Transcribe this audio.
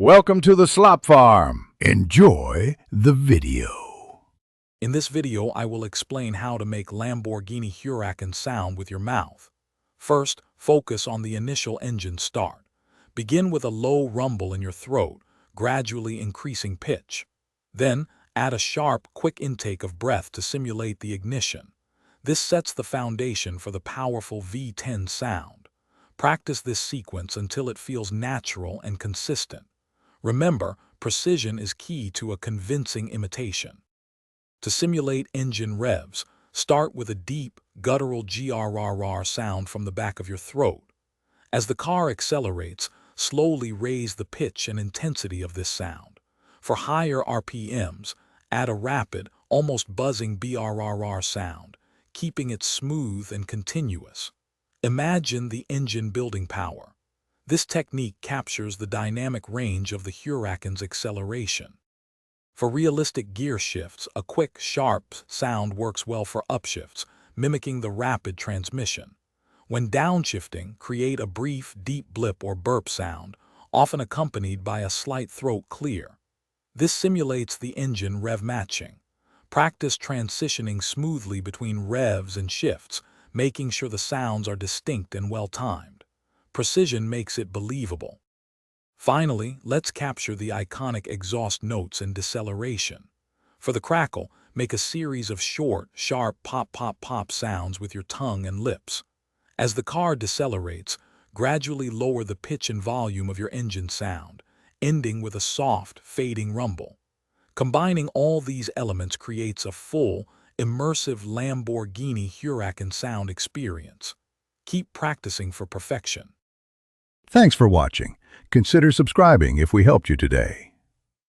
Welcome to the Slop Farm. Enjoy the video. In this video, I will explain how to make Lamborghini Huracan sound with your mouth. First, focus on the initial engine start. Begin with a low rumble in your throat, gradually increasing pitch. Then, add a sharp, quick intake of breath to simulate the ignition. This sets the foundation for the powerful V10 sound. Practice this sequence until it feels natural and consistent. Remember, precision is key to a convincing imitation. To simulate engine revs, start with a deep, guttural grrr sound from the back of your throat. As the car accelerates, slowly raise the pitch and intensity of this sound. For higher RPMs, add a rapid, almost buzzing brrr sound, keeping it smooth and continuous. Imagine the engine building power. This technique captures the dynamic range of the Huracan's acceleration. For realistic gear shifts, a quick, sharp sound works well for upshifts, mimicking the rapid transmission. When downshifting, create a brief, deep blip or burp sound, often accompanied by a slight throat clear. This simulates the engine rev matching. Practice transitioning smoothly between revs and shifts, making sure the sounds are distinct and well-timed. Precision makes it believable. Finally, let's capture the iconic exhaust notes in deceleration. For the crackle, make a series of short, sharp pop-pop-pop sounds with your tongue and lips. As the car decelerates, gradually lower the pitch and volume of your engine sound, ending with a soft, fading rumble. Combining all these elements creates a full, immersive Lamborghini Huracan sound experience. Keep practicing for perfection. Thanks for watching. Consider subscribing if we helped you today.